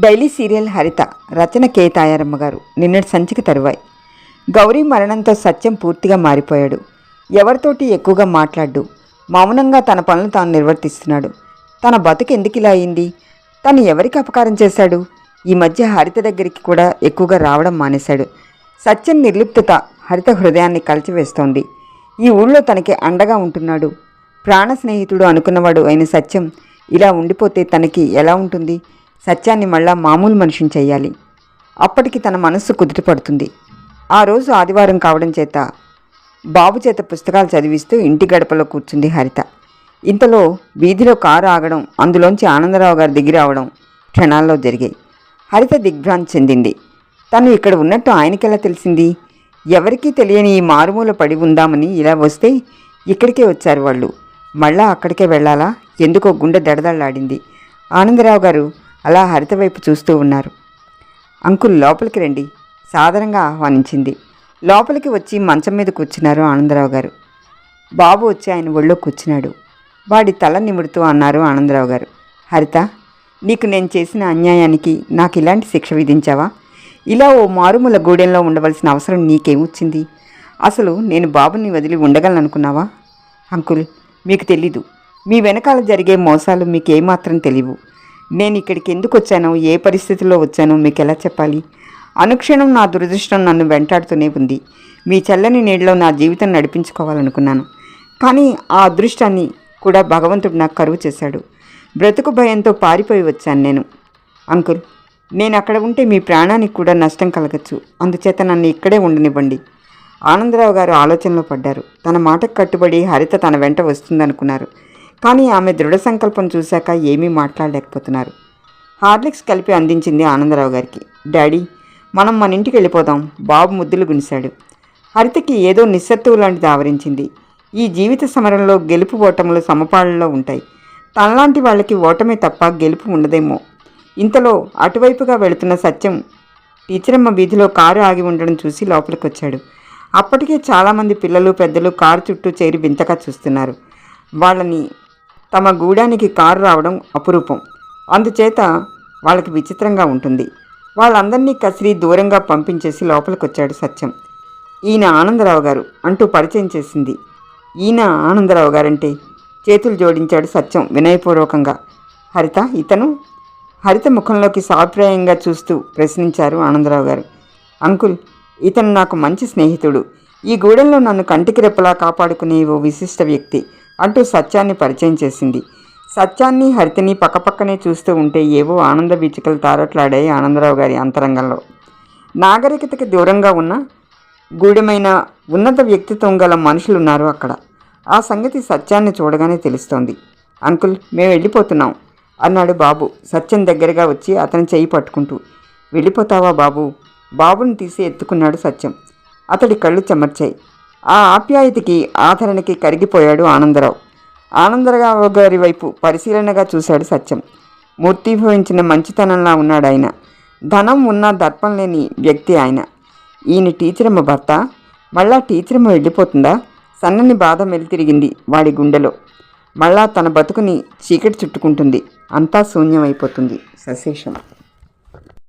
Daily serial హరిత. రచన K Tayaramma గారు. నిన్నటి సంచిక తరువాయి. గౌరీ మరణంతో సత్యం పూర్తిగా మారిపోయాడు. ఎవరితోటి ఎక్కువగా మాట్లాడు. మౌనంగా తన పనులు తాను నిర్వర్తిస్తున్నాడు. తన బతుకు ఎందుకు ఇలా అయింది? తను ఎవరికి అపకారం చేశాడు? ఈ మధ్య హరిత దగ్గరికి కూడా ఎక్కువగా రావడం మానేశాడు. సత్యం నిర్లిప్తత హరిత హృదయాన్ని కలిచివేస్తోంది. ఈ ఊళ్ళో తనకి అండగా ఉంటున్నాడు. ప్రాణ స్నేహితుడు అనుకున్నవాడు అయిన సత్యం ఇలా ఉండిపోతే తనకి ఎలా ఉంటుంది? సత్యాన్ని మళ్ళా మామూలు మనిషిని చెయ్యాలి. అప్పటికి తన మనస్సు కుదుటపడుతుంది. ఆ రోజు ఆదివారం కావడం చేత బాబు చేత పుస్తకాలు చదివిస్తూ ఇంటి గడపలో కూర్చుంది హరిత. ఇంతలో వీధిలో కారు ఆగడం, అందులోంచి ఆనందరావు గారు దిగి రావడం క్షణాల్లో జరిగాయి. హరిత దిగ్భ్రాంతి చెందింది. తను ఇక్కడ ఉన్నట్టు ఆయనకెలా తెలిసింది? ఎవరికీ తెలియని ఈ మారుమూల పడి ఉందామని ఇలా వస్తే ఇక్కడికే వచ్చారు వాళ్ళు. మళ్ళా అక్కడికే వెళ్ళాలా? ఎందుకో గుండె దడదళ్ళాడింది. ఆనందరావు గారు అలా హరిత వైపు చూస్తూ ఉన్నారు. అంకుల్, లోపలికి రండి సాదరంగా ఆహ్వానించింది. లోపలికి వచ్చి మంచం మీద కూర్చున్నారు ఆనందరావు గారు. బాబు వచ్చి ఆయన ఒళ్ళో కూర్చున్నాడు. వాడి తల నిముడుతూ అన్నారు ఆనందరావు గారు. హరిత, నీకు నేను చేసిన అన్యాయానికి నాకు ఇలాంటి శిక్ష విధించావా? ఇలా ఓ మారుమూల గూడెంలో ఉండవలసిన అవసరం నీకేమొచ్చింది? అసలు నేను బాబుని వదిలి ఉండగలననుకున్నావా? అంకుల్, మీకు తెలీదు. మీ వెనకాల జరిగే మోసాలు మీకేమాత్రం తెలియవు. నేను ఇక్కడికి ఎందుకు వచ్చానో, ఏ పరిస్థితుల్లో వచ్చానో మీకు ఎలా చెప్పాలి? అనుక్షణం నా దురదృష్టం నన్ను వెంటాడుతూనే ఉంది. మీ చల్లని నీళ్ళలో నా జీవితం నడిపించుకోవాలనుకున్నాను. కానీ ఆ అదృష్టాన్ని కూడా భగవంతుడు నాకు కరువు చేశాడు. బ్రతుకు భయంతో పారిపోయి వచ్చాను నేను. అంకుల్, నేను అక్కడ ఉంటే మీ ప్రాణానికి కూడా నష్టం కలగచ్చు. అందుచేత నన్ను ఇక్కడే ఉండనివ్వండి. ఆనందరావు గారు ఆలోచనలో పడ్డారు. తన మాటకు కట్టుబడి హరిత తన వెంట వస్తుందనుకున్నారు. కానీ ఆమె దృఢ సంకల్పం చూశాక ఏమీ మాట్లాడలేకపోతున్నారు. హార్లిక్స్ కలిపి అందించింది ఆనందరావు గారికి. డాడీ, మనం మన ఇంటికి వెళ్ళిపోదాం. బాబు ముద్దులు గునిశాడు. హరితకి ఏదో నిస్సత్తువు లాంటిది ఆవరించింది. ఈ జీవిత సమరంలో గెలుపు ఓటములు సమపాళ్ళలో ఉంటాయి. తనలాంటి వాళ్ళకి ఓటమే తప్ప గెలుపు ఉండదేమో. ఇంతలో అటువైపుగా వెళుతున్న సత్యం టీచరమ్మ వీధిలో కారు ఆగి ఉండడం చూసి లోపలికి వచ్చాడు. అప్పటికే చాలామంది పిల్లలు పెద్దలు కారు చుట్టూ చేరి వింతగా చూస్తున్నారు. వాళ్ళని తమ గూడానికి కారు రావడం అపురూపం. అందుచేత వాళ్ళకి విచిత్రంగా ఉంటుంది. వాళ్ళందరినీ కసిరి దూరంగా పంపించేసి లోపలికి వచ్చాడు సత్యం. ఈయన ఆనందరావు గారు అంటూ పరిచయం చేసింది. ఈయన ఆనందరావు గారంటే చేతులు జోడించాడు సత్యం వినయపూర్వకంగా. హరిత, ఇతను? హరిత ముఖంలోకి సాభిప్రాయంగా చూస్తూ ప్రశ్నించారు ఆనందరావు గారు. అంకుల్, ఇతను నాకు మంచి స్నేహితుడు. ఈ గూడెంలో నన్ను కంటికి రెప్పలా కాపాడుకునే ఓ విశిష్ట వ్యక్తి అంటూ సత్యాన్ని పరిచయం చేసింది. సత్యాన్ని హరితని పక్కపక్కనే చూస్తూ ఉంటే ఏవో ఆనంద వీచికలు తారట్లాడాయి ఆనందరావు గారి అంతరంగంలో. నాగరికతకి దూరంగా ఉన్న గూఢమైన ఉన్నత వ్యక్తిత్వం గల మనుషులున్నారు అక్కడ. ఆ సంగతి సత్యాన్ని చూడగానే తెలుస్తోంది. అంకుల్, మేము వెళ్ళిపోతున్నాం అన్నాడు బాబు సత్యం దగ్గరగా వచ్చి అతని చెయ్యి పట్టుకుంటూ. వెళ్ళిపోతావా బాబు? బాబుని తీసి ఎత్తుకున్నాడు సత్యం. అతడి కళ్ళు చెమర్చాయి. ఆ ఆప్యాయతకి ఆదరణకి కరిగిపోయాడు ఆనందరావు. ఆనందరావు గారి వైపు పరిశీలనగా చూశాడు సత్యం. మూర్తిభవించిన మంచితనంలా ఉన్నాడు ఆయన. ధనం ఉన్న దర్పం లేని వ్యక్తి ఆయన. ఈయన టీచరమ్మ భర్త. మళ్ళా టీచరమ్మ వెళ్ళిపోతుందా? సన్నని బాధ మెలితిరిగింది వాడి గుండెలో. మళ్ళా తన బతుకుని చీకటి చుట్టుకుంటుంది. అంతా శూన్యమైపోతుంది. సశేషం.